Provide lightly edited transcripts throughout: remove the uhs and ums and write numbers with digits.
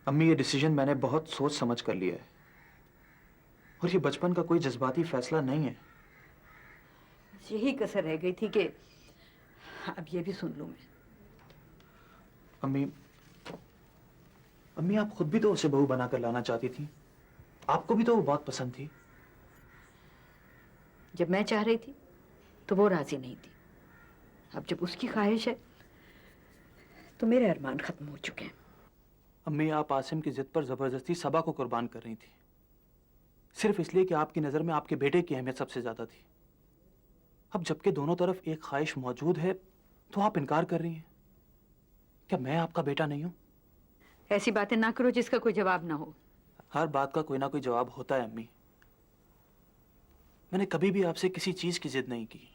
अम्मी, ये डिसीजन मैंने बहुत सोच समझ कर लिया है और ये बचपन का कोई जज्बाती फैसला नहीं है। यही कसर रह गई थी कि अब ये भी सुन लूं मैं। अम्मी, अम्मी, आप खुद भी तो उसे बहू बनाकर लाना चाहती थी। आपको भी तो वो बहुत पसंद थी। जब मैं चाह रही थी तो वो राजी नहीं थी। अब जब उसकी ख्वाहिश है तो मेरे अरमान खत्म हो चुके हैं। अम्मी, आप आसिम की जिद पर जबरदस्ती सबा को कुर्बान कर रही थी, सिर्फ इसलिए कि आपकी नजर में आपके बेटे की अहमियत सबसे ज्यादा थी। अब जबकि दोनों तरफ एक ख्वाहिश मौजूद है तो आप इनकार कर रही हैं। क्या मैं आपका बेटा नहीं हूं? ऐसी बातें ना करो जिसका कोई जवाब ना हो। हर बात का कोई ना कोई जवाब होता है अम्मी। मैंने कभी भी आपसे किसी चीज की जिद नहीं की।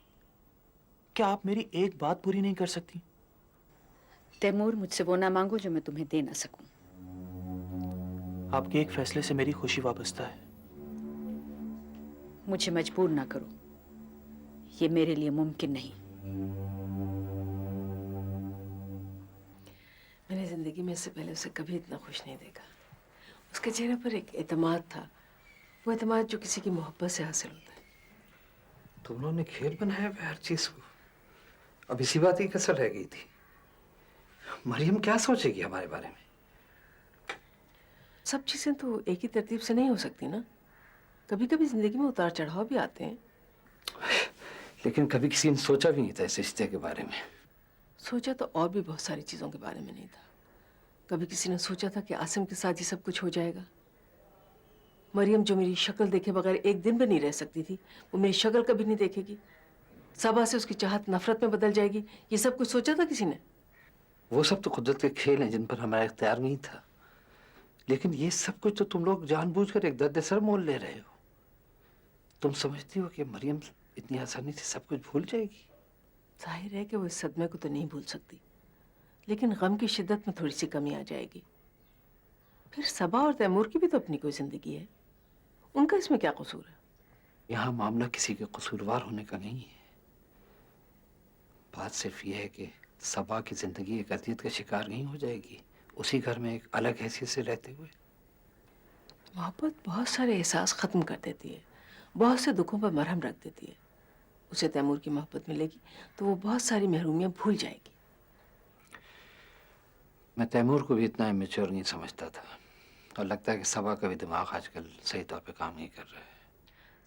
क्या आप मेरी एक बात पूरी नहीं कर सकती? तैमूर, मुझसे वो ना मांगो जो मैं तुम्हें दे ना सकूं। आपके एक फैसले से मेरी खुशी वाबस्ता है। मुझे मजबूर ना करो, ये मेरे लिए मुमकिन नहीं। मैंने जिंदगी में इससे पहले उसे कभी इतना खुश नहीं देखा। उसके चेहरे पर एक एतमाद था, वो एतमाद जो किसी की मोहब्बत से हासिल होता है। तुम लोगों ने खेल बनाया हुआ हर चीज को। अब इसी बात की कसर रह गई थी। मरियम क्या सोचेगी हमारे बारे में? सब चीजें तो एक ही तरतीब से नहीं हो सकती ना। कभी कभी जिंदगी में उतार चढ़ाव भी आते हैं। लेकिन कभी किसी ने सोचा भी नहीं था इस रिश्ते के बारे में। सोचा तो और भी बहुत सारी चीजों के बारे में नहीं था। कभी किसी ने सोचा था कि आसिम के साथ ही सब कुछ हो जाएगा। मरियम जो मेरी शक्ल देखे बगैर एक दिन भी नहीं रह सकती थी, वो मेरी शक्ल कभी नहीं देखेगी। सबा से उसकी चाहत नफरत में बदल जाएगी, ये सब कुछ सोचा था किसी ने? वो सब तो कुदरत के खेल हैं जिन पर हमारा इख्तियार नहीं था। लेकिन ये सब कुछ तो तुम लोग जानबूझकर एक दर्द-ए-सर मोल ले रहे हो। तुम समझती हो कि मरियम इतनी आसानी से सब कुछ भूल जाएगी? जाहिर है कि वो इस सदमे को तो नहीं भूल सकती, लेकिन गम की शिद्दत में थोड़ी सी कमी आ जाएगी। फिर सबा और तैमूर की भी तो अपनी कोई जिंदगी है, उनका इसमें क्या कसूर है? यहाँ मामला किसी के कसूरवार होने का नहीं है। बात सिर्फ ये है कि सबा की जिंदगी एक अजियत का शिकार नहीं हो जाएगी, उसी घर में एक अलग हैसियत से रहते हुए। मोहब्बत बहुत सारे एहसास खत्म कर देती है, बहुत से दुखों पर मरहम रख देती है। उसे तैमूर की मोहब्बत मिलेगी तो वो बहुत सारी महरूमियां भूल जाएगी। मैं तैमूर को भी इतना इमेच्योर नहीं समझता था और लगता है कि सबा का भी दिमाग आजकल सही तौर पे काम नहीं कर रहा है।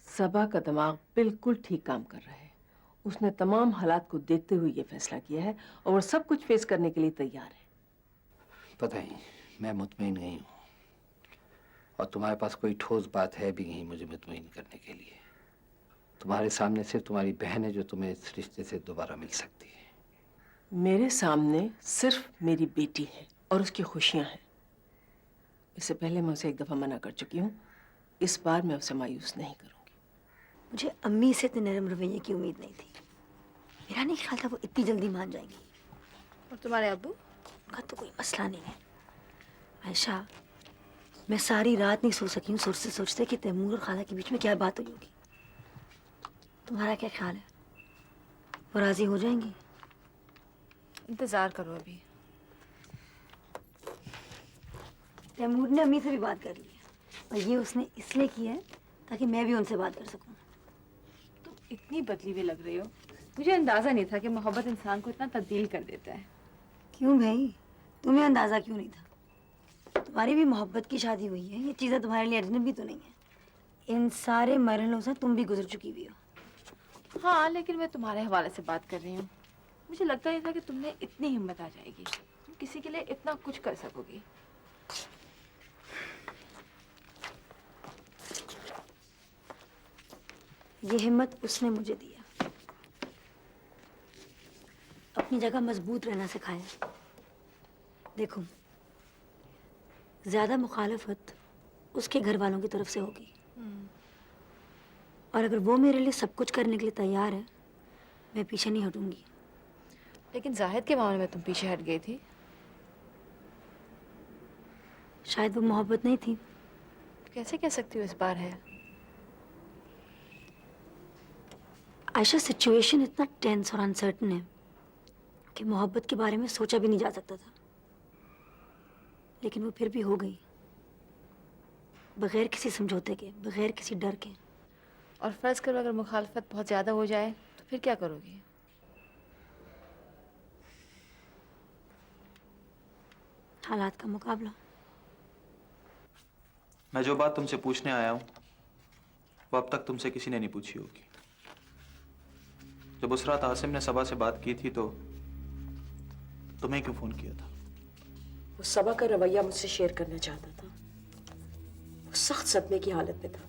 सबा का दिमाग बिल्कुल ठीक काम कर रहा है। उसने तमाम हालात को देखते हुए ये फैसला किया है और वो सब कुछ फेस करने के लिए तैयार है। पता ही मैं मुतमईन नहीं हूँ और तुम्हारे पास कोई ठोस बात है भी नहीं मुझे मुतमईन करने के लिए। तुम्हारे सामने सिर्फ तुम्हारी बहन है जो तुम्हें इस रिश्ते से दोबारा मिल सकती है। मेरे सामने सिर्फ मेरी बेटी है और उसकी खुशियां हैं। इससे पहले मैं उसे एक दफा मना कर चुकी हूँ, इस बार मैं उसे मायूस नहीं करूंगी। मुझे अम्मी से इतने नरम रवैये की उम्मीद नहीं थी। मेरा नहीं ख्याल था वो इतनी जल्दी मान जाएंगी। और तुम्हारे अब्बू? उनका तो कोई मसला नहीं है। आयशा, मैं सारी रात नहीं सो सकी हूँ सोचते सोचते कि तैमूर और खाला के बीच में क्या बात हुई होगी। तुम्हारा क्या ख्याल है, वो राजी हो जाएंगी? इंतजार करो अभी। तैमूर ने अम्मी से भी बात कर ली है और ये उसने इसलिए की है ताकि मैं भी उनसे बात कर सकूं। तुम इतनी बदली हुई लग रही हो, मुझे अंदाजा नहीं था कि मोहब्बत इंसान को इतना तब्दील कर देता है। क्यों भाई, तुम्हें अंदाजा क्यों नहीं था? तुम्हारी भी मोहब्बत की शादी हुई है, ये चीज़ें तुम्हारे लिए अजनबी तो नहीं है। इन सारे मरहलों से तुम भी गुजर चुकी हुई हो। हाँ, लेकिन मैं तुम्हारे हवाले से बात कर रही हूँ। मुझे लगता नहीं था कि तुमने इतनी हिम्मत आ जाएगी, तुम किसी के लिए इतना कुछ कर सकोगी। ये हिम्मत उसने मुझे दी है। अपनी जगह मजबूत रहना सिखाया। देखो, ज्यादा मुखालफत उसके घर वालों की तरफ से होगी, और अगर वो मेरे लिए सब कुछ करने के लिए तैयार है, मैं पीछे नहीं हटूंगी। लेकिन जाहिद के मामले में तुम पीछे हट गई थी। शायद वो मोहब्बत नहीं थी। कैसे कह सकती हो इस बार है? आयशा, सिचुएशन इतना टेंस और अनसर्टन है कि मोहब्बत के बारे में सोचा भी नहीं जा सकता था, लेकिन वो फिर भी हो गई, बगैर किसी समझौते के, बगैर किसी डर के। और फर्ज करो अगर मुखालफत बहुत ज्यादा हो जाए तो फिर क्या करोगी? हालात का मुकाबला। मैं जो बात तुमसे पूछने आया हूं वो अब तक तुमसे किसी ने नहीं पूछी होगी। जब उस रात आसिम ने सबा से बात की थी तो तुम्हें क्यों फोन किया था? वो सबा का रवैया मुझसे शेयर करना चाहता था। वो सख्त सदमे की हालत में था।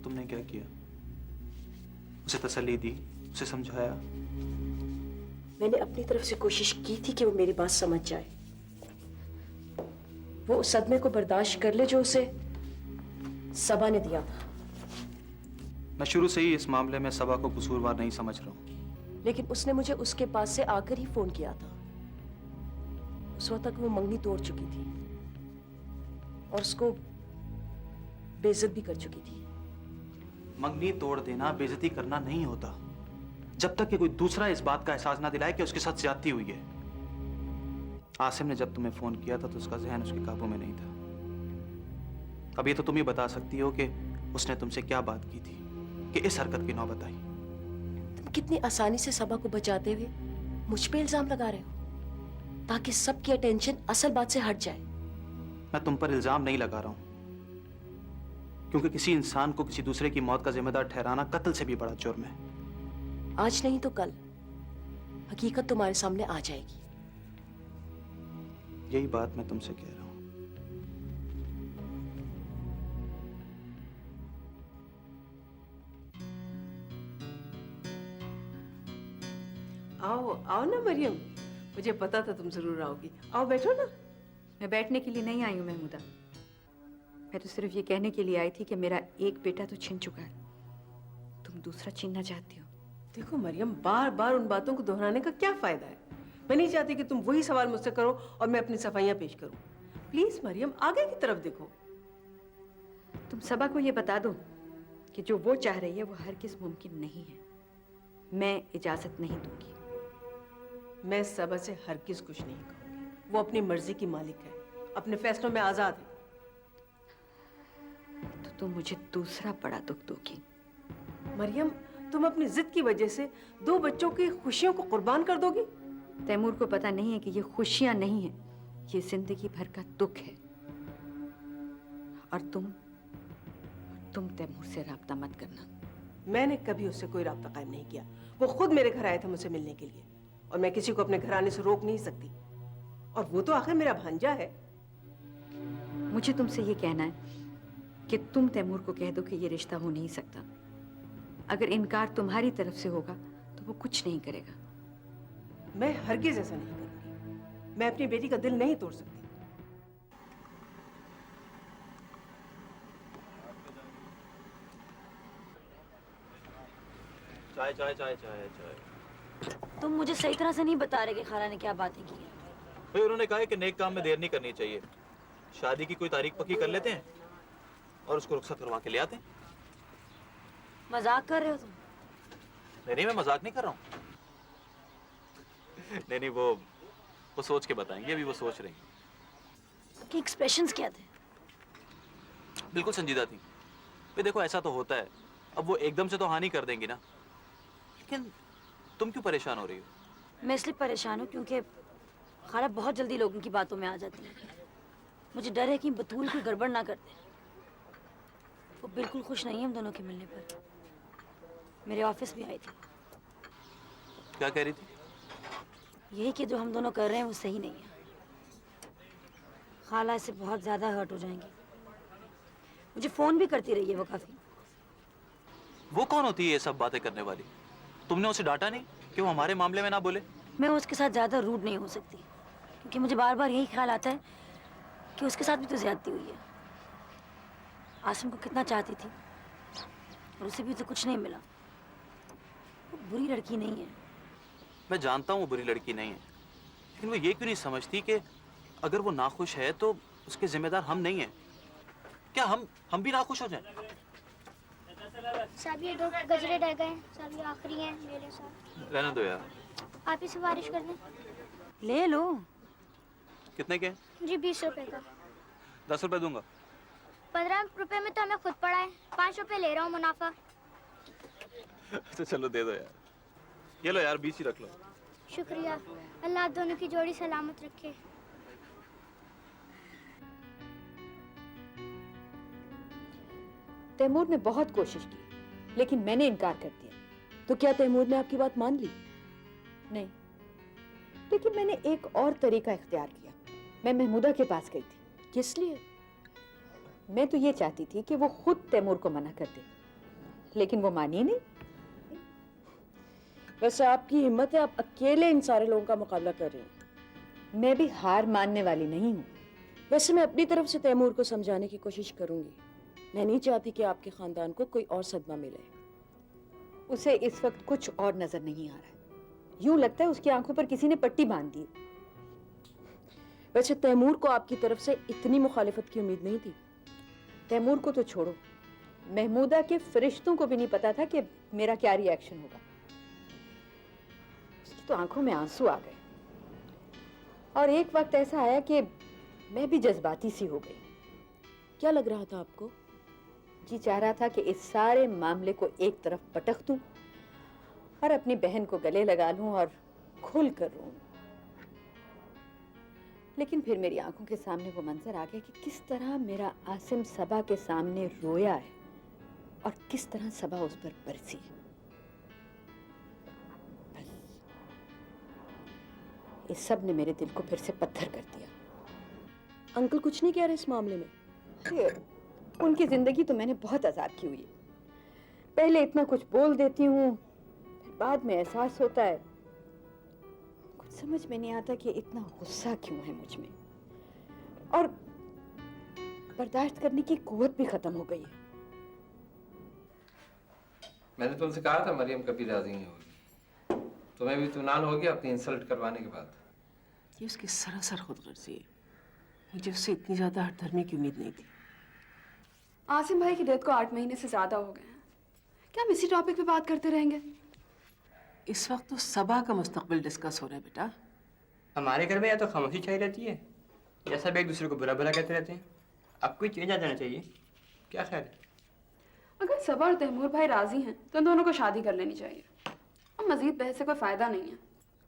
तुमने क्या किया? उसे तसल्ली दी, उसे समझाया? मैंने अपनी तरफ से कोशिश की थी कि वो मेरी बात समझ जाए, वो उस सदमे को बर्दाश्त कर ले जो उसे सबा ने दिया था। मैं शुरू से ही इस मामले में सबा को कसूरवार नहीं समझ रहा हूं। लेकिन उसने मुझे उसके पास से आकर ही फोन किया था। उस वक्त तक वो मंगनी तोड़ चुकी थी और उसको बेइज्जत भी कर चुकी थी। मंगनी तोड़ देना बेइज्जती करना नहीं होता, जब तक कि कोई दूसरा इस बात का एहसास ना दिलाए कि उसके साथ ज्यादती हुई है। आसिम ने जब तुम्हें फोन किया था तो उसका जहन उसके काबू में नहीं था। अब ये तो तुम ही बता सकती हो कि उसने तुमसे क्या बात की थी कि इस हरकत की नौबत आई। तुम कितनी आसानी से सबा को बचाते हुए मुझ पे इल्जाम लगा रहे हो ताकि सबकी अटेंशन असल बात से हट जाए। मैं तुम पर इल्जाम नहीं लगा रहा हूं, क्योंकि किसी इंसान को किसी दूसरे की मौत का जिम्मेदार ठहराना कत्ल से भी बड़ा जुर्म है। आज नहीं तो कल हकीकत तुम्हारे सामने आ जाएगी। यही बात मैं तुमसे कह रहा हूं। आओ आओ ना मरियम, मुझे पता था तुम जरूर आओगी। आओ बैठो ना। मैं बैठने के लिए नहीं आई हूँ महमूदा। मैं तो सिर्फ ये कहने के लिए आई थी कि मेरा एक बेटा तो छिन चुका है, तुम दूसरा छीनना चाहती हो। देखो मरियम, बार बार उन बातों को दोहराने का क्या फायदा है? मैं नहीं चाहती कि तुम वही सवाल मुझसे करो और मैं अपनी सफाइयां पेश करूं। प्लीज मरियम, आगे की तरफ देखो। तुम सबा को ये बता दो कि जो वो चाह रही है वो हरगिज़ मुमकिन नहीं है। मैं इजाजत नहीं दूंगी। मैं सबा से हरगिज कुछ नहीं कहूंगी। वो अपनी मर्जी की मालिक है, अपने फैसलों में आजाद है। तो तुम मुझे दूसरा बड़ा दुख दोगी। मरियम, तुम अपनी जिद की वजह से 2 बच्चों की खुशियों को कुर्बान कर दोगी। तैमूर को पता नहीं है कि ये खुशियां नहीं है, ये जिंदगी भर का दुख है। और तुम तैमूर से राब्ता मत करना। मैंने कभी उससे कोई राब्ता कायम नहीं किया। वो खुद मेरे घर आए थे मुझसे मिलने के लिए, और मैं किसी को अपने घर आने से रोक नहीं सकती। और वो तो आखिर मेरा भांजा है। मुझे तुमसे ये कहना है कि तुम तैमूर को कह दो कि ये रिश्ता हो नहीं सकता। अगर इनकार तुम्हारी तरफ से होगा तो वो कुछ नहीं करेगा। मैं हरगिज ऐसा नहीं करूंगी। मैं अपनी बेटी का दिल नहीं तोड़ सकती। चाय चाय चाय चाय चाय। तुम मुझे सही तरह से नहीं बता रहे कि खाला ने क्या बातें की है। भाई उन्होंने कहा है कि नेक काम में देर नहीं करनी चाहिए। शादी की कोई तारीख पक्की कर लेते हैं और उसको रुखसत करवा के ले आते हैं। मजाक कर रहे हो तुम? नहीं, मैं मजाक नहीं कर रहा हूँ। नहीं, वो सोच के बताएंगे, अभी वो सोच रही हैं। कि एक्सप्रेशंस क्या थे? बिल्कुल संजीदा थी। भाई देखो, ऐसा तो होता है, अब वो एकदम से तो हानि कर देंगी ना। लेकिन तुम क्यों परेशान हो रही हो? मैं इसलिए परेशान हूँ क्योंकि खाला बहुत जल्दी लोगों की बातों में आ जाती है। मुझे डर है कि बतूल कोई गड़बड़ ना कर दे। वो बिल्कुल खुश नहीं है हम दोनों के मिलने पर। मेरे ऑफिस भी आई थी। क्या कह रही थी? यही कि जो हम दोनों कर रहे हैं वो सही नहीं है। खाला इससे बहुत ज्यादा हर्ट हो जाएंगी। मुझे फोन भी करती रही है वो काफी। वो कौन होती है ये सब बातें करने वाली? तुमने उसे डांटा नहीं कि वो हमारे मामले में ना बोले? मैं उसके साथ ज़्यादा रूड नहीं हो सकती, क्योंकि मुझे बार बार यही ख्याल आता है कि उसके साथ भी तो ज्यादती हुई है। आसिम को कितना चाहती थी और उसे भी तो कुछ नहीं मिला। वो बुरी लड़की नहीं है। मैं जानता हूँ वो बुरी लड़की नहीं है, लेकिन वो ये क्यों नहीं समझती कि अगर वो नाखुश है तो उसके जिम्मेदार हम नहीं हैं? क्या हम भी नाखुश हो जाएं? साहब ये 2 गजरे रह गए। साहब ये आखिरी हैं मेरे साथ। रहने दो यार। आप ही सिफारिश कर दें। ले लो। कितने के? जी 20 रुपए का। 10 रुपए दूंगा। 15 रुपए में तो हमें खुद पड़ा है। 5 रुपए ले रहा हूँ मुनाफा। तो चलो दे दो यार। ये लो यार, 20 ही रख लो। शुक्रिया। अल्लाह आप दोनों की जोड़ी सलामत रखे। तैमूर ने बहुत कोशिश की, लेकिन मैंने इनकार कर दिया। तो क्या तैमूर ने आपकी बात मान ली? नहीं, लेकिन मैंने एक और तरीका इख्तियार किया। मैं महमूदा के पास गई थी। किस लिए? मैं तो ये चाहती थी कि वो खुद तैमूर को मना कर दे, लेकिन वो मानी नहीं। वैसे आपकी हिम्मत है, आप अकेले इन सारे लोगों का मुकाबला कर रहे हैं। मैं भी हार मानने वाली नहीं हूँ। वैसे मैं अपनी तरफ से तैमूर को समझाने की कोशिश करूंगी। मैं नहीं चाहती कि आपके खानदान को कोई और सदमा मिले। उसे इस वक्त कुछ और नजर नहीं आ रहा है। यूं लगता है उसकी आंखों पर किसी ने पट्टी बांध दी। वैसे तैमूर को आपकी तरफ से इतनी मुखालिफत की उम्मीद नहीं थी। तैमूर को तो छोड़ो, महमूदा के फरिश्तों को भी नहीं पता था कि मेरा क्या रिएक्शन होगा। उसकी तो आंखों में आंसू आ गए और एक वक्त ऐसा आया कि मैं भी जज्बाती सी हो गई। क्या लग रहा था आपको? जी चाह रहा था कि इस सारे मामले को एक तरफ पटक दूं और अपनी बहन को गले लगा लूं और खुल कर रोऊं। लेकिन फिर मेरी आंखों के सामने वो मंजर आ गया कि किस तरह मेरा आसिम सबा के सामने रोया है और किस तरह सबा उस पर बरसी है। बस इस सब ने मेरे दिल को फिर से पत्थर कर दिया। अंकल कुछ नहीं कह रहे इस मामले में? उनकी जिंदगी तो मैंने बहुत आजाद की हुई है। पहले इतना कुछ बोल देती हूँ, फिर बाद में एहसास होता है। कुछ समझ में नहीं आता कि इतना गुस्सा क्यों है मुझ में, और बर्दाश्त करने की कुव्वत भी खत्म हो गई है। मैंने तुमसे कहा था मरियम कभी राजी नहीं होगी। तुम्हें भी इत्मीनान हो गया अपनी इंसल्ट करवाने के बाद? ये उसकी सरासर खुदगर्जी है। मुझे उससे इतनी ज्यादा हठधर्मी की उम्मीद नहीं थी। आसिम भाई की डेथ को 8 महीने से ज्यादा हो गए हैं। क्या हम इसी टॉपिक पे बात करते रहेंगे? इस वक्त तो सबा का मुस्तकबिल डिस्कस हो रहा है बेटा। हमारे घर में या तो खामोशी चाहिए रहती है या सब एक दूसरे को बुरा भला कहते रहते हैं। अब कोई चेंज आ जाना चाहिए। क्या ख्याल है? अगर सबा और तैमूर भाई राजी हैं तो इन दोनों को शादी कर लेनी चाहिए। अब मजीद बहस से कोई फायदा नहीं है।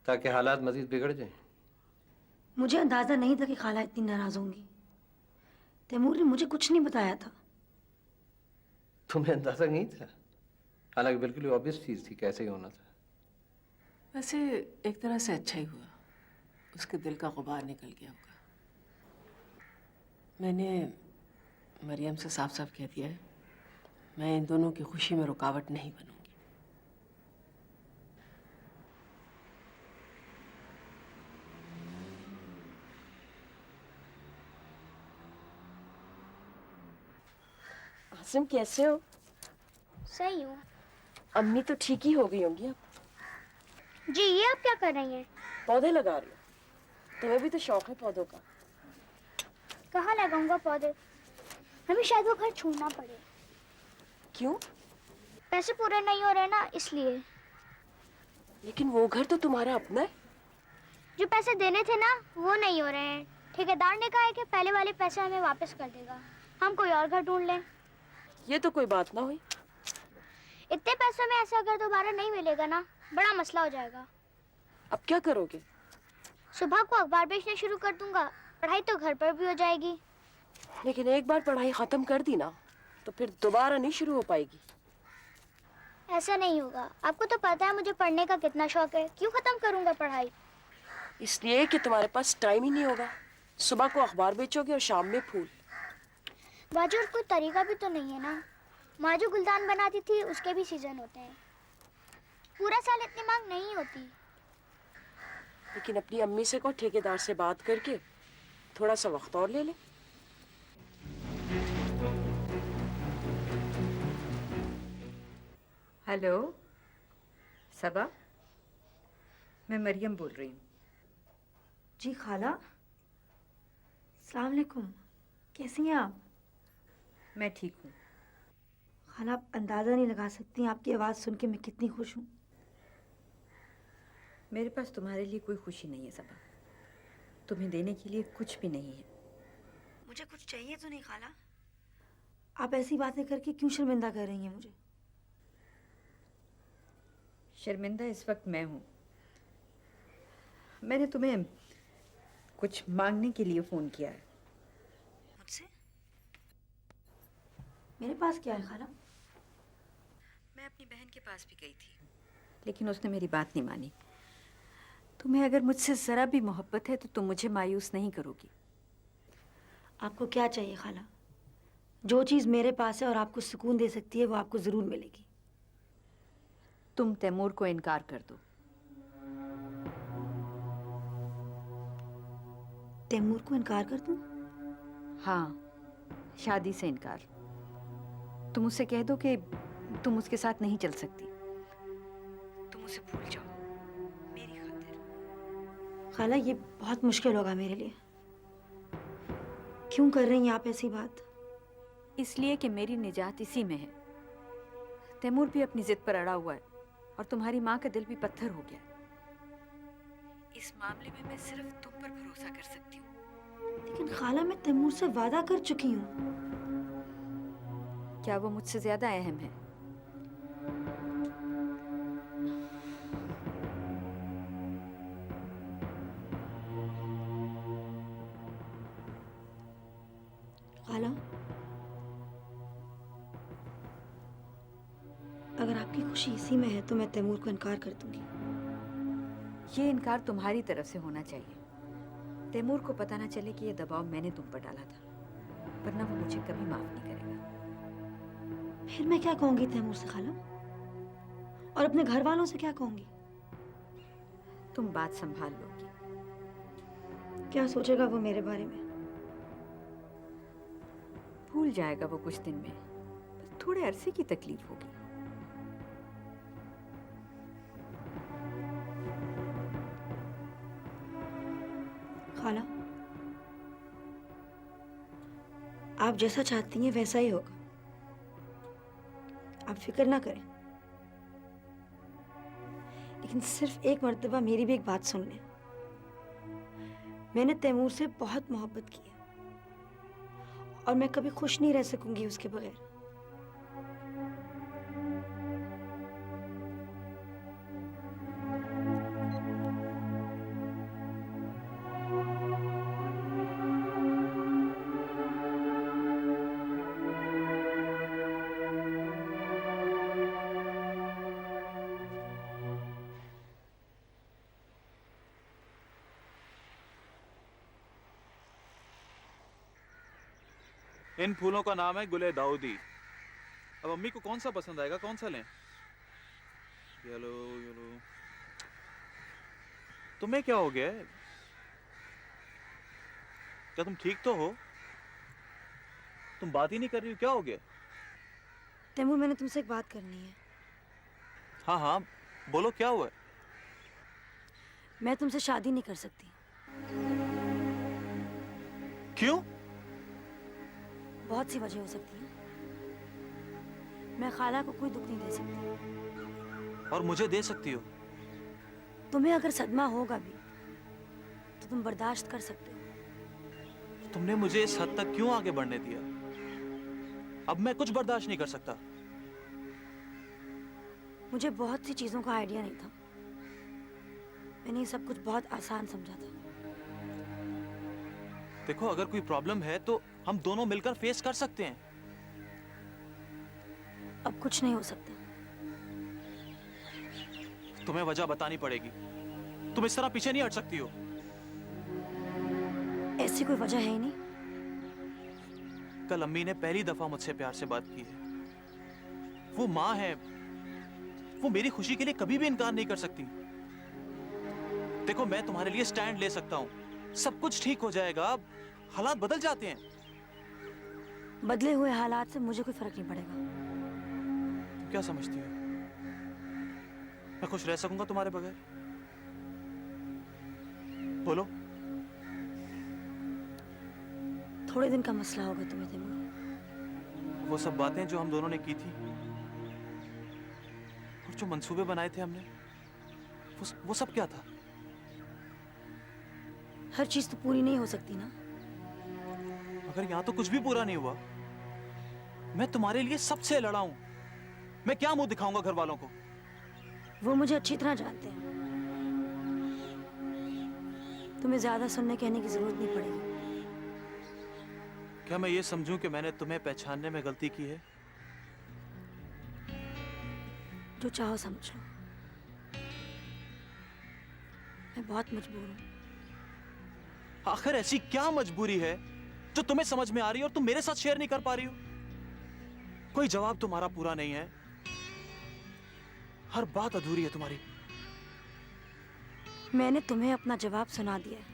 ताकि हालात मजीद बिगड़ जाए। मुझे अंदाजा नहीं था कि खाला इतनी नाराज होंगी। तैमूर ने मुझे कुछ नहीं बताया था। तुम्हें अंदाजा नहीं था? हालांकि बिल्कुल ऑब्वियस चीज थी, कैसे ही होना था। वैसे एक तरह से अच्छा ही हुआ, उसके दिल का गुबार निकल गया होगा। मैंने मरियम से साफ साफ कह दिया है, मैं इन दोनों की खुशी में रुकावट नहीं बनूंगी। आसिम कैसे हो? सही हूँ। अम्मी तो ठीक ही हो गई होंगी अब। जी ये आप क्या कर रही हैं? पौधे लगा रही हो। तुम्हें भी तो शौक है पौधों का। कहाँ लगाऊंगा पौधे? हमें शायद वो घर छोड़ना पड़े। क्यों? पैसे पूरे नहीं हो रहे ना, इसलिए। लेकिन वो घर तो तुम्हारा अपना है। जो पैसे देने थे ना वो नहीं हो रहे हैं। ठेकेदार ने कहा है कि पहले वाले पैसे हमें वापस कर देगा। हम कोई और घर ढूंढ लें। ये तो कोई बात ना हुई। इतने पैसों में ऐसा घर दोबारा नहीं मिलेगा ना, बड़ा मसला हो जाएगा। अब क्या करोगे? सुबह को अखबार बेचना शुरू कर दूंगा। पढ़ाई तो घर पर भी हो जाएगी। लेकिन एक बार पढ़ाई खत्म कर दी ना तो फिर दोबारा नहीं शुरू हो पाएगी। ऐसा नहीं होगा। आपको तो पता है मुझे पढ़ने का कितना शौक है। क्यों खत्म करूंगा पढ़ाई? इसलिए कि तुम्हारे पास टाइम ही नहीं होगा। सुबह को अखबार बेचोगे और शाम में फूल। बाजी और कोई तरीका भी तो नहीं है ना। माँ जो गुलदान बनाती थी उसके भी सीजन होते हैं। पूरा साल इतनी मांग नहीं होती। लेकिन अपनी अम्मी से कहो ठेकेदार से बात करके थोड़ा सा वक्त और ले ले। हेलो सबा, मैं मरियम बोल रही हूँ। जी खाला, अस्सलाम वालेकुम। कैसी हैं आप? मैं ठीक हूँ। खाला, आप अंदाज़ा नहीं लगा सकती आपकी आवाज़ सुन के मैं कितनी खुश हूँ। मेरे पास तुम्हारे लिए कोई खुशी नहीं है सबा। तुम्हें देने के लिए कुछ भी नहीं है। मुझे कुछ चाहिए तो नहीं खाला। आप ऐसी बातें करके क्यों शर्मिंदा कर रही हैं मुझे? शर्मिंदा इस वक्त मैं हूँ। मैंने तुम्हें कुछ मांगने के लिए फ़ोन किया है। मुझसे? मेरे पास क्या है खाला? मैं अपनी बहन के पास भी गई थी, लेकिन उसने मेरी बात नहीं मानी। तुम्हें अगर मुझसे ज़रा भी मोहब्बत है तो तुम मुझे मायूस नहीं करोगी। आपको क्या चाहिए खाला? जो चीज़ मेरे पास है और आपको सुकून दे सकती है वो आपको ज़रूर मिलेगी। तुम तैमूर को इनकार कर दो। तैमूर को इनकार कर दूं? हाँ, शादी से इनकार। तुम उससे कह दो कि तुम उसके साथ नहीं चल सकती। तुम उसे भूल जाओ मेरी खातिर। खाला, ये बहुत मुश्किल होगा मेरे लिए। क्यों कर रही हैं आप ऐसी बात? इसलिए कि मेरी निजात इसी में है। तैमूर भी अपनी जिद पर अड़ा हुआ है और तुम्हारी माँ का दिल भी पत्थर हो गया है। इस मामले में मैं सिर्फ तुम पर भरोसा कर सकती हूँ। लेकिन खाला, मैं तैमूर से वादा कर चुकी हूँ। क्या वो मुझसे ज्यादा अहम है? खाला, अगर आपकी खुशी इसी में है तो मैं तैमूर को इनकार कर दूंगी। ये इनकार तुम्हारी तरफ से होना चाहिए। तैमूर को पता ना चले कि ये दबाव मैंने तुम पर डाला था, वरना वो मुझे कभी माफ नहीं करेगा। फिर मैं क्या कहूंगी तैमूर से खाला? और अपने घर वालों से क्या कहूंगी? तुम बात संभाल लोगी। क्या सोचेगा वो मेरे बारे में? भूल जाएगा वो कुछ दिन में, बस थोड़े अरसे की तकलीफ होगी। खाला, आप जैसा चाहती हैं वैसा ही होगा। आप फिक्र ना करें। लेकिन सिर्फ एक मर्तबा मेरी भी एक बात सुन लें। मैंने तैमूर से बहुत मोहब्बत की है और मैं कभी खुश नहीं रह सकूंगी उसके बगैर। इन फूलों का नाम है गुले दाऊदी। अब अम्मी को कौन सा पसंद आएगा, कौन सा लें? Yellow yellow. तुम्हें क्या हो गया है? क्या तुम ठीक तो हो? तुम बात ही नहीं कर रही हो, क्या हो गया? तैमूर, मैंने तुमसे एक बात करनी है। हाँ हाँ बोलो, क्या हुआ है? मैं तुमसे शादी नहीं कर सकती। क्यों? बहुत सी वजह हो सकती है। मैं खाला को कोई दुख नहीं दे सकती। और मुझे दे सकती हो? तुम्हें अगर सदमा होगा भी तो तुम बर्दाश्त कर सकते हो। तुमने मुझे इस हद तक क्यों आगे बढ़ने दिया? अब मैं कुछ बर्दाश्त नहीं कर सकता। मुझे बहुत सी चीजों का आइडिया नहीं था। मैंने ये सब कुछ बहुत आसान समझा था। देखो, अगर कोई प्रॉब्लम है तो हम दोनों मिलकर फेस कर सकते हैं। अब कुछ नहीं हो सकता। तुम्हें वजह बतानी पड़ेगी। तुम इस तरह पीछे नहीं हट सकती हो। ऐसी कोई वजह है ही नहीं। कल अम्मी ने पहली दफा मुझसे प्यार से बात की है। वो माँ है, वो मेरी खुशी के लिए कभी भी इनकार नहीं कर सकती। देखो, मैं तुम्हारे लिए स्टैंड ले सकता हूँ, सब कुछ ठीक हो जाएगा, हालात बदल जाते हैं। बदले हुए हालात से मुझे कोई फर्क नहीं पड़ेगा। तुम क्या समझती हो, मैं खुश रह सकूंगा तुम्हारे बगैर? बोलो। थोड़े दिन का मसला होगा तुम्हें तैमूर। वो सब बातें जो हम दोनों ने की थी और जो मंसूबे बनाए थे हमने, वो सब क्या था? हर चीज तो पूरी नहीं हो सकती ना। मगर यहाँ तो कुछ भी पूरा नहीं हुआ। मैं तुम्हारे लिए सबसे लड़ा हूं, मैं क्या मुंह दिखाऊंगा घर वालों को? वो मुझे अच्छी तरह जानते हैं। तुम्हें ज्यादा सुनने कहने की जरूरत नहीं पड़ेगी। क्या मैं ये समझूं कि मैंने तुम्हें पहचानने में गलती की है? जो चाहो समझ लो। मैं बहुत मजबूर हूं। आखिर ऐसी क्या मजबूरी है जो तुम्हें समझ में आ रही है और तुम मेरे साथ शेयर नहीं कर पा रही हो? कोई जवाब तुम्हारा पूरा नहीं है, हर बात अधूरी है तुम्हारी। मैंने तुम्हें अपना जवाब सुना दिया है।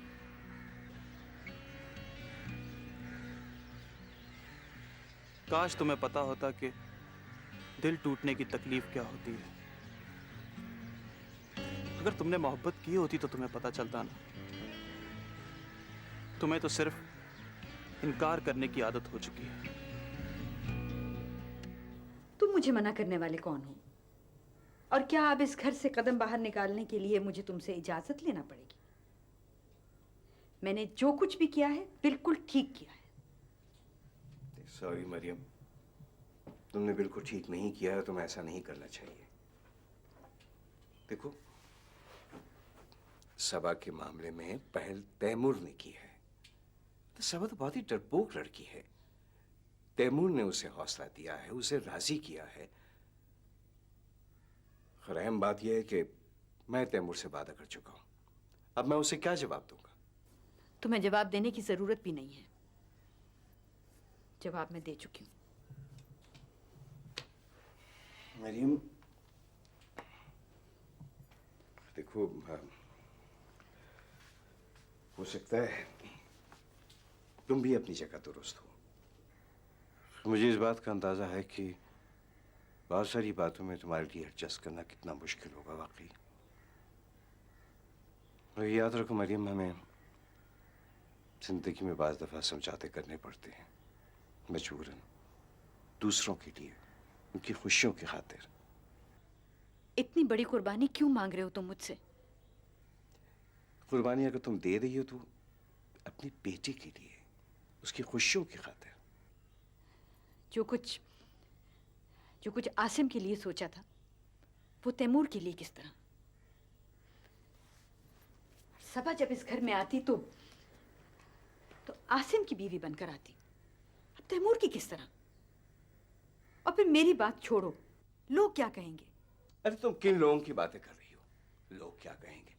काश तुम्हें पता होता कि दिल टूटने की तकलीफ क्या होती है। अगर तुमने मोहब्बत की होती तो तुम्हें पता चलता ना। तुम्हें तो सिर्फ इनकार करने की आदत हो चुकी है। तुम मुझे मना करने वाले कौन हो? और क्या अब इस घर से कदम बाहर निकालने के लिए मुझे तुमसे इजाजत लेना पड़ेगी? मैंने जो कुछ भी किया है बिल्कुल ठीक किया है। सॉरी मरियम, तुमने बिल्कुल ठीक नहीं किया है, तुम्हें ऐसा नहीं करना चाहिए। देखो, सबा के मामले में पहल तैमूर ने की है। तो सबा तो बहुत ही डरपोक लड़की है। तैमूर ने उसे हौसला दिया है, उसे राजी किया है। खैर, अहम बात यह है कि मैं तैमूर से वादा कर चुका हूं। अब मैं उसे क्या जवाब दूंगा? तुम्हें जवाब देने की जरूरत भी नहीं है। जवाब मैं दे चुकी हूँ। मरियम, देखो, हो सकता है तुम भी अपनी जगह दुरुस्त हो। मुझे इस बात का अंदाजा है कि बहुत सारी बातों में तुम्हारे लिए एडजस्ट करना कितना मुश्किल होगा वाकई। और याद रखो मरियम, हमें जिंदगी में बाज़ दफा समझौते करने पड़ते हैं, मजबूरन, दूसरों के लिए, उनकी खुशियों की खातिर। इतनी बड़ी कुर्बानी क्यों मांग रहे हो तुम मुझसे? कुर्बानी अगर तुम दे रही हो तो अपनी बेटी के लिए, उसकी खुशियों की खातिर। जो कुछ आसिम के लिए सोचा था वो तैमूर के लिए किस तरह? सबा जब इस घर में आती तो आसिम की बीवी बनकर आती। अब तैमूर की किस तरह? और फिर मेरी बात छोड़ो, लोग क्या कहेंगे? अरे तुम किन लोगों की बातें कर रही हो? लोग क्या कहेंगे?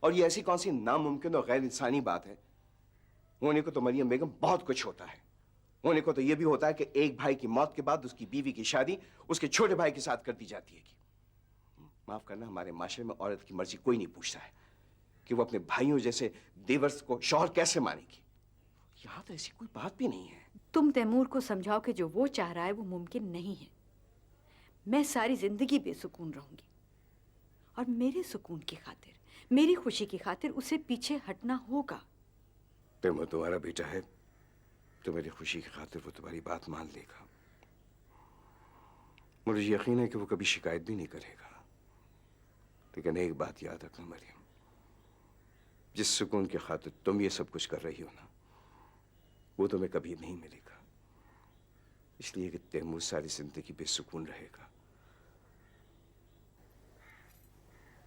और ये ऐसी कौन सी नामुमकिन और गैर इंसानी बात है? होने को तो मरियम बेगम बहुत कुछ होता है। होने को तो यह भी होता है कि एक भाई की मौत के बाद उसकी बीवी की शादी उसके छोटे भाई के साथ कर दी जाती है। माफ करना, हमारे माशरे में औरत की मर्जी कोई नहीं पूछता है कि वो अपने भाइयों जैसे देवर को शौहर कैसे मानेगी। यहाँ तो ऐसी कोई बात भी नहीं है। तुम तैमूर को समझाओ कि जो वो चाह रहा है वो मुमकिन नहीं है। मैं सारी जिंदगी बेसुकून रहूंगी और मेरे सुकून की खातिर, मेरी खुशी की खातिर उसे पीछे हटना होगा। तैमूर तुम्हारा बेटा है, तो मेरी खुशी की खातिर वो तुम्हारी बात मान लेगा। मुझे यकीन है कि वो कभी शिकायत भी नहीं करेगा। लेकिन एक बात याद रखना मरियम, जिस सुकून की खातिर तुम ये सब कुछ कर रही हो ना, वो तुम्हें कभी नहीं मिलेगा। इसलिए कि तैमूर सारी जिंदगी बेसुकून रहेगा।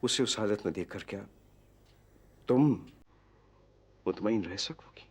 उसे उस हालत में देखकर क्या तुम मुतमईन रह सकोगी?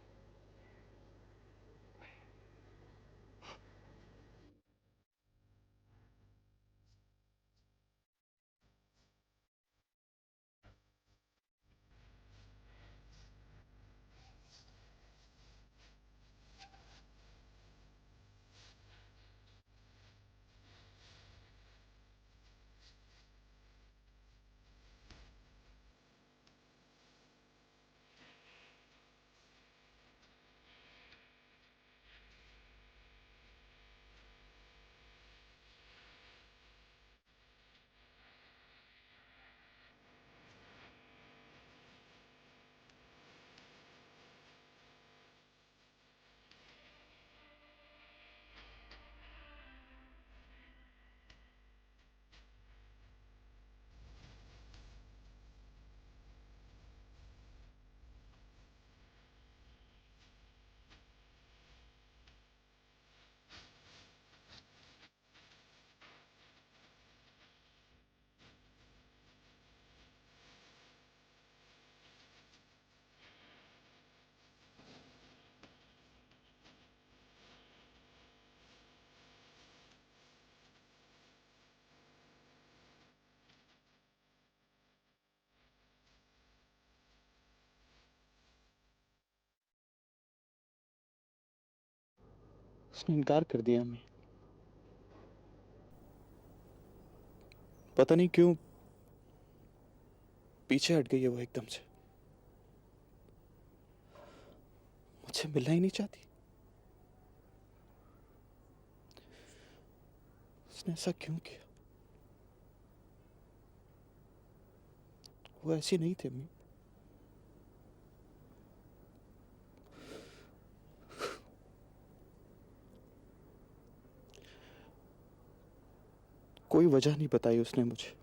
उसने इनकार कर दिया अम्मी। पता नहीं क्यों पीछे हट गई है वो एकदम से। मुझसे मिलना ही नहीं चाहती। उसने ऐसा क्यों किया? वो ऐसी नहीं थी अम्मी। कोई वजह नहीं बताई उसने मुझे।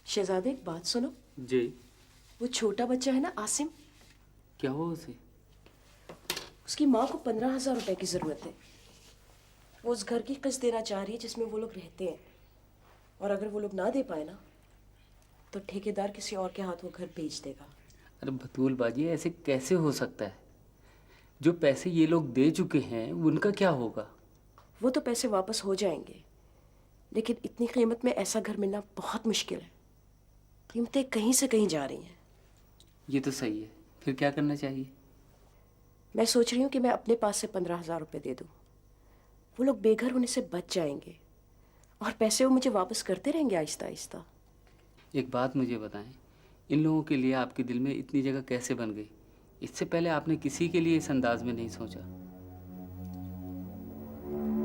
शहजादे एक बात सुनो। जी। वो छोटा बच्चा है ना आसिम, क्या हुआ उसे? उसकी माँ को 15,000 रुपए की जरूरत है। वो उस घर की किस्त देना चाह रही है जिसमें वो लोग रहते हैं, और अगर वो लोग ना दे पाए ना तो ठेकेदार किसी और के हाथ वो घर बेच देगा। अरे बतूल बाजी, ऐसे कैसे हो सकता है? जो पैसे ये लोग दे चुके हैं उनका क्या होगा? वो तो पैसे वापस हो जाएंगे, लेकिन इतनी कीमत में ऐसा घर मिलना बहुत मुश्किल है। कीमतें कहीं से कहीं जा रही हैं। ये तो सही है, फिर क्या करना चाहिए? मैं सोच रही हूँ कि मैं अपने पास से 15,000 रुपए दे दूँ। वो लोग बेघर होने से बच जाएंगे और पैसे वो मुझे वापस करते रहेंगे आहिस्ता आहिस्ता। एक बात मुझे बताएं, इन लोगों के लिए आपके दिल में इतनी जगह कैसे बन गई? इससे पहले आपने किसी के लिए इस अंदाज में नहीं सोचा।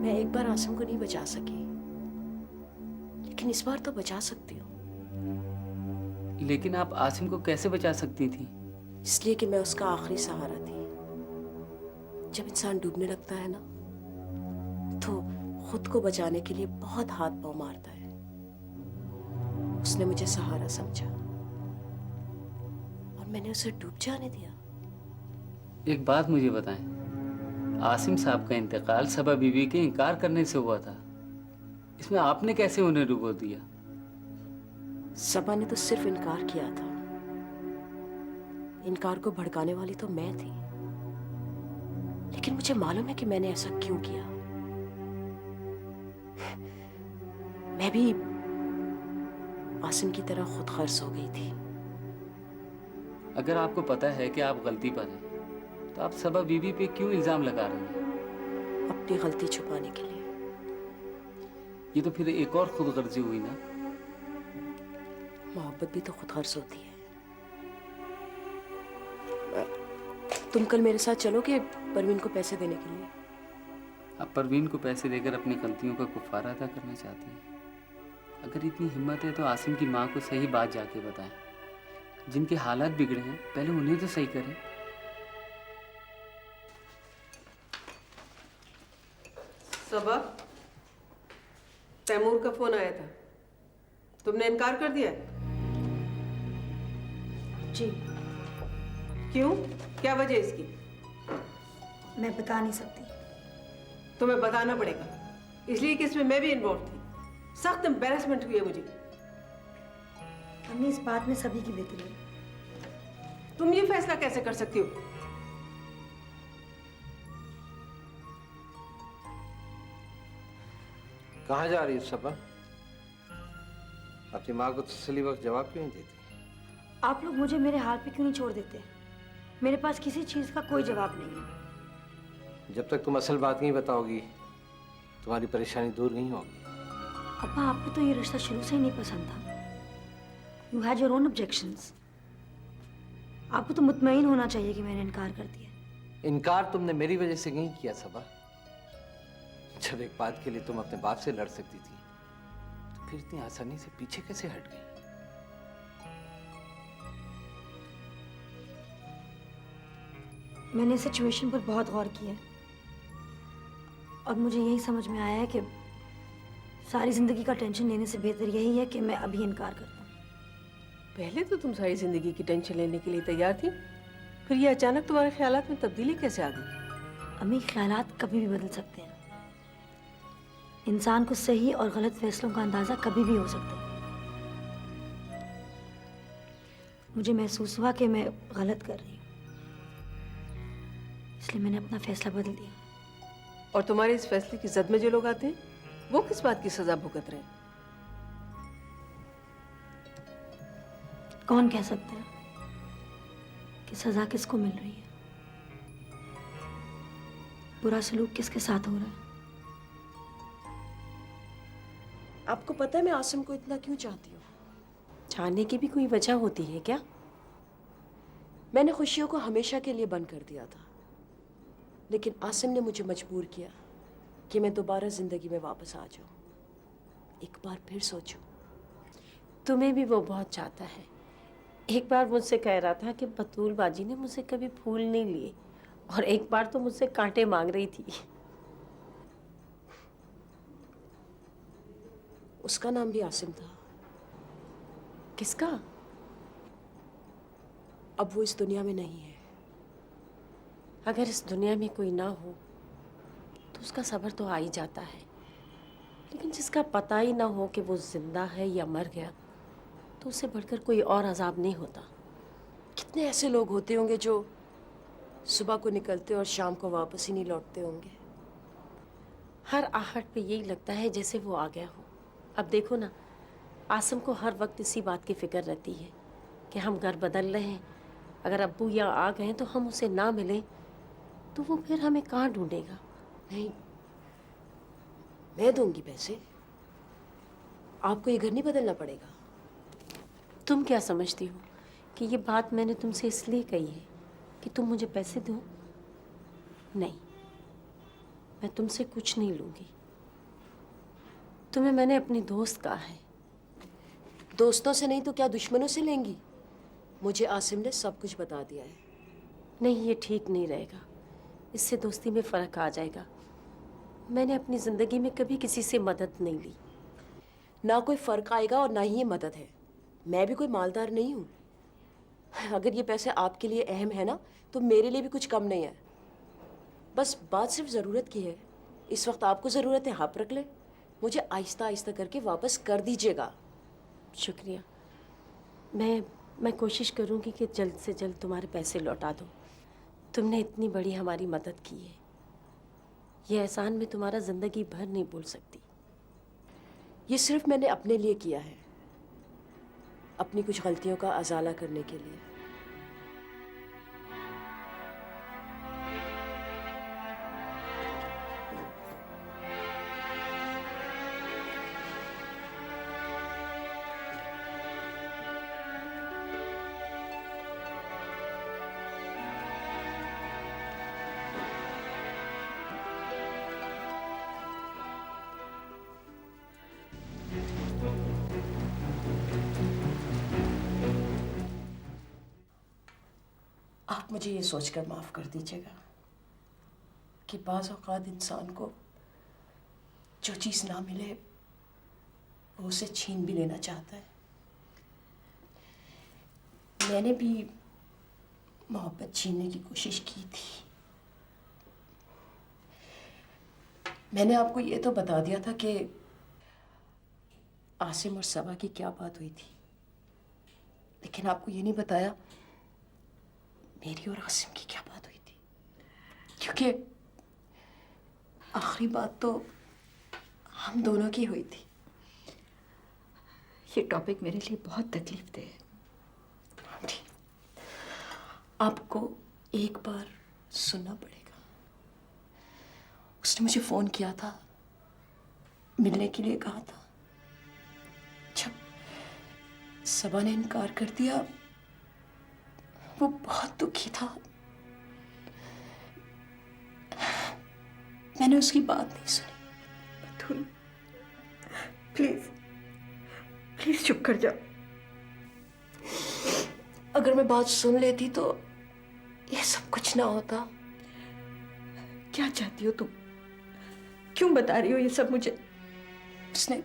मैं एक बार आसिम को नहीं बचा सकी, लेकिन इस बार तो बचा सकती हूँ। लेकिन आप आसिम को कैसे बचा सकती थी? इसलिए कि मैं उसका आखिरी सहारा थी। जब इंसान डूबने लगता है ना तो खुद को बचाने के लिए बहुत हाथ पांव मारता है। उसने मुझे सहारा समझा और मैंने उसे डूब जाने दिया। एक बात मुझे बताएं, आसिम साहब का इंतकाल सबा बीवी के इनकार करने से हुआ था। इसमें आपने कैसे उन्हें डुबो दिया? सबा ने तो सिर्फ इनकार किया था। इनकार को भड़काने वाली तो मैं थी, लेकिन मुझे मालूम है कि मैंने ऐसा क्यों किया। मैं भी आसिम की तरह खुद गर्ज हो गई थी। अगर आपको पता है कि आप गलती पर हैं, तो आप सबा बीवी पे क्यों इल्जाम लगा रही हैं? अपनी गलती छुपाने के लिए। ये तो फिर एक और खुदगर्जी हुई ना। मोहब्बत भी तो खुद गर्ज होती है। तुम कल मेरे साथ चलोगे परवीन को पैसे देने के लिए? आप परवीन को पैसे देकर अपनी गलतियों का कुफारा अदा करना चाहती हैं? अगर इतनी हिम्मत है तो आसिम की माँ को सही बात जाके बताएं। जिनके हालात बिगड़े हैं पहले उन्हें तो सही करें। सबा, तैमूर का फोन आया था, तुमने इनकार कर दिया? जी। क्यों? क्या वजह इसकी? मैं बता नहीं सकती। तुम्हें बताना पड़ेगा, इसलिए कि इसमें मैं भी इन्वॉल्व थी। सख्त एम्बैरेसमेंट हुई है मुझे। अम्मी, इस बात में सभी की बेहतरी है। तुम ये फैसला कैसे कर सकती हो? कहाँ जा रही है सबा? अपनी माँ को तसल्ली वक्त जवाब क्यों नहीं देती? आप लोग मुझे मेरे हाल पे क्यों नहीं छोड़ देते? मेरे पास किसी चीज का कोई जवाब नहीं है। जब तक तुम असल बात नहीं बताओगी तुम्हारी परेशानी दूर नहीं होगी। अब्बा, आपको तो ये रिश्ता शुरू से ही नहीं पसंद था। You had your own objections. आपको तो मुतमईन होना चाहिए कि मैंने इनकार कर दिया। इनकार तुमने मेरी वजह से नहीं किया सबा। जब एक बात के लिए तुम अपने बाप से लड़ सकती थी तो फिर इतनी आसानी से पीछे कैसे हट गई? मैंने सिचुएशन पर बहुत गौर किया और मुझे यही समझ में आया है कि सारी जिंदगी का टेंशन लेने से बेहतर यही है कि मैं अभी इनकार कर दूं। पहले तो तुम सारी जिंदगी की टेंशन लेने के लिए तैयार थी, फिर ये अचानक तुम्हारे ख्यालात में तब्दीली कैसे आ गई? अम्मी, ख्यालात कभी भी बदल सकते हैं। इंसान को सही और गलत फैसलों का अंदाजा कभी भी हो सकता है। मुझे महसूस हुआ कि मैं गलत कर रही हूँ, इसलिए मैंने अपना फैसला बदल दिया। और तुम्हारे इस फैसले की जद में जो लोग आते हैं वो किस बात की सजा भुगत रहे हैं? कौन कह सकता है कि सजा किसको मिल रही है, बुरा सलूक किसके साथ हो रहा है। आपको पता है मैं आसिम को इतना क्यों चाहती हूँ? चाहने की भी कोई वजह होती है क्या? मैंने खुशियों को हमेशा के लिए बंद कर दिया था, लेकिन आसिम ने मुझे मजबूर किया कि मैं दोबारा जिंदगी में वापस आ जाऊं। एक बार फिर सोचो, तुम्हें भी वो बहुत चाहता है। एक बार मुझसे कह रहा था कि बतूल बाजी ने मुझसे कभी फूल नहीं लिए, और एक बार तो मुझसे कांटे मांग रही थी। उसका नाम भी आसिम था। किसका? अब वो इस दुनिया में नहीं है। अगर इस दुनिया में कोई ना हो तो उसका सब्र तो आ ही जाता है, लेकिन जिसका पता ही ना हो कि वो जिंदा है या मर गया, तो उससे बढ़कर कोई और अजाब नहीं होता। कितने ऐसे लोग होते होंगे जो सुबह को निकलते और शाम को वापस ही नहीं लौटते होंगे। हर आहट पे यही लगता है जैसे वो आ गया हो। अब देखो ना, आसिम को हर वक्त इसी बात की फिक्र रहती है कि हम घर बदल रहे हैं, अगर अब्बू यहाँ आ गए तो हम उसे ना मिलें तो वो फिर हमें कहाँ ढूंढेगा। नहीं, मैं दूंगी पैसे, आपको ये घर नहीं बदलना पड़ेगा। तुम क्या समझती हो कि ये बात मैंने तुमसे इसलिए कही है कि तुम मुझे पैसे दो? नहीं, मैं तुमसे कुछ नहीं लूंगी। तुम्हें मैंने अपनी दोस्त कहा है। दोस्तों से नहीं तो क्या दुश्मनों से लेंगी? मुझे आसिम ने सब कुछ बता दिया है। नहीं, ये ठीक नहीं रहेगा, इससे दोस्ती में फ़र्क आ जाएगा। मैंने अपनी ज़िंदगी में कभी किसी से मदद नहीं ली, ना कोई फ़र्क आएगा और ना ही ये मदद है। मैं भी कोई मालदार नहीं हूँ। अगर ये पैसे आपके लिए अहम है ना, तो मेरे लिए भी कुछ कम नहीं है। बस बात सिर्फ ज़रूरत की है। इस वक्त आपको ज़रूरत है, आप रख लें। मुझे आहिस्ता आहिस्ता करके वापस कर दीजिएगा। शुक्रिया। मैं कोशिश करूँगी कि जल्द से जल्द तुम्हारे पैसे लौटा दूँ। तुमने इतनी बड़ी हमारी मदद की है, ये एहसान मैं तुम्हारा ज़िंदगी भर नहीं भूल सकती। ये सिर्फ मैंने अपने लिए किया है, अपनी कुछ गलतियों का अजाला करने के लिए। आप मुझे ये सोचकर माफ़ कर दीजिएगा कि बाज़ औक़ात इंसान को जो चीज़ ना मिले वो उसे छीन भी लेना चाहता है। मैंने भी मोहब्बत छीनने की कोशिश की थी। मैंने आपको ये तो बता दिया था कि आसिम और सबा की क्या बात हुई थी, लेकिन आपको ये नहीं बताया मेरी और आसिम की क्या बात हुई थी, क्योंकि आखिरी बात तो हम दोनों की हुई थी। ये टॉपिक मेरे लिए बहुत तकलीफ दे। आपको एक बार सुनना पड़ेगा। उसने मुझे फोन किया था, मिलने के लिए कहा था। जब सबा ने इनकार कर दिया, वो बहुत दुखी था। मैंने उसकी बात नहीं सुनी। बतूल, प्लीज प्लीज चुप कर जाओ। अगर मैं बात सुन लेती तो ये सब कुछ ना होता। क्या चाहती हो तुम? क्यों बता रही हो ये सब मुझे? उसने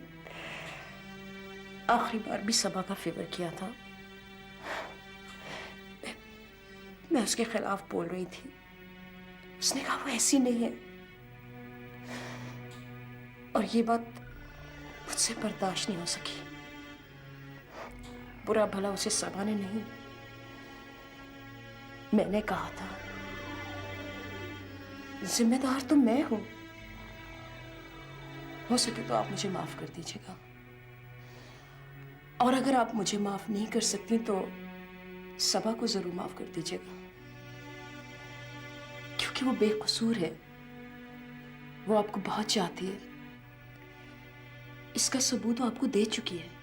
आखिरी बार भी सबा का फेवर किया था। मैं उसके खिलाफ बोल रही थी, उसने कहा वो ऐसी नहीं है, और ये बात मुझसे बर्दाश्त नहीं हो सकी। बुरा भला उसे सबा ने नहीं, मैंने कहा था। जिम्मेदार तो मैं हूं। हो सके तो आप मुझे माफ कर दीजिएगा, और अगर आप मुझे माफ नहीं कर सकती तो सबा को जरूर माफ कर दीजिएगा, क्योंकि वो बेकसूर है। वो आपको बहुत चाहती है, इसका सबूत वो आपको दे चुकी है।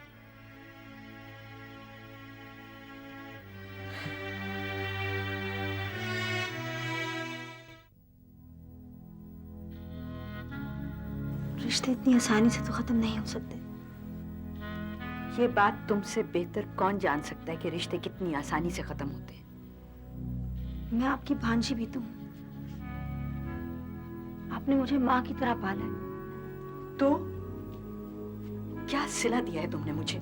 रिश्ते इतनी आसानी से तो खत्म नहीं हो सकते। ये बात तुमसे बेहतर कौन जान सकता है कि रिश्ते कितनी आसानी से खत्म होते हैं। मैं आपकी भांजी भी तो हूं। आपने मुझे माँ की तरह पाला है। तो क्या सिला दिया है तुमने मुझे?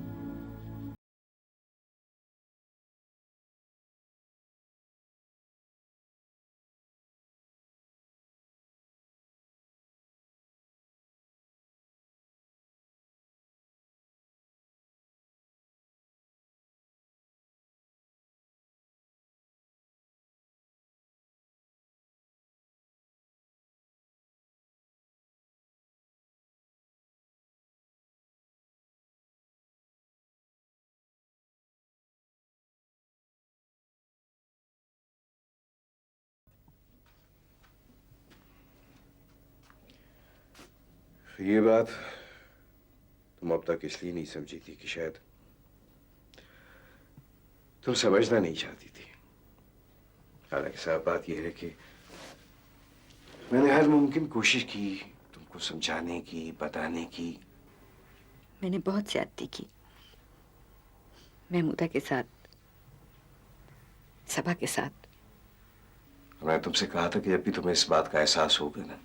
ये बात तुम अब तक इसलिए नहीं समझी थी कि शायद तुम समझना नहीं चाहती थी। हालांकि साफ बात यह है कि मैंने हर मुमकिन कोशिश की तुमको समझाने की, बताने की। मैंने बहुत ज्यादती की, महमूदा के साथ, सबा के साथ। मैं तुमसे कहा था कि जब भी तुम्हें इस बात का एहसास होगा ना,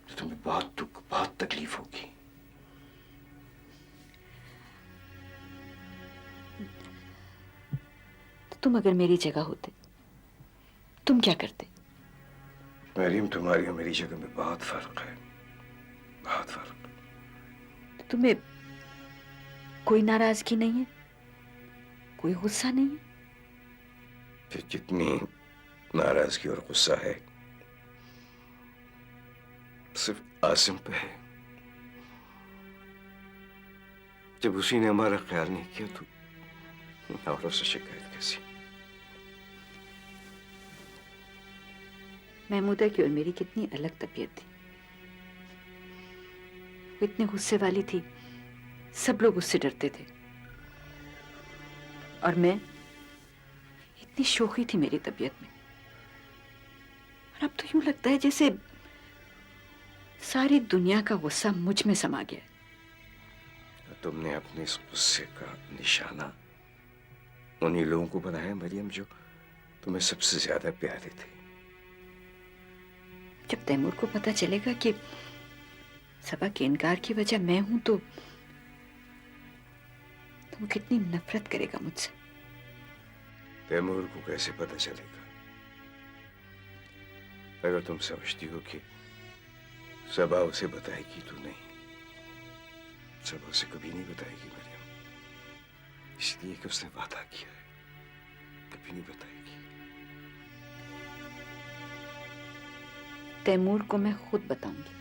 तो तुम्हें बहुत दुख, बहुत तकलीफ होगी। तो तुम अगर मेरी जगह होते, तुम क्या करते? मरियम, तुम्हारी और मेरी जगह में बहुत फर्क है, बहुत फर्क। तो तुम्हें कोई नाराजगी नहीं है, कोई गुस्सा नहीं है? जितनी नाराजगी और गुस्सा है सिर्फ आसिम पे है। जब उसी ने हमारा ख्याल नहीं किया तो औरों से शिकायत कैसी? महमूदा की और मेरी कितनी अलग तबीयत थी। वो इतने गुस्से वाली थी, सब लोग उससे डरते थे, और मैं, इतनी शोखी थी मेरी तबीयत में। और अब तो यूं लगता है जैसे सारी दुनिया का गुस्सा मुझ में समा गया है। तुमने अपने इस गुस्से का निशाना उन्हीं लोगों को बनाया मरियम, जो तुम्हें सबसे ज्यादा प्यारे थे। जब तैमूर को पता चलेगा कि सबा के इनकार की वजह मैं हूं, तो वो कितनी नफरत करेगा मुझसे। तैमूर को कैसे पता चलेगा? अगर तुम समझती हो कि सबा उसे बताएगी तो नहीं, सबा उसे कभी नहीं बताएगी मरियम, इसलिए कि उसने वादा किया है, कभी नहीं बताएगी। तैमूर को मैं खुद बताऊंगी।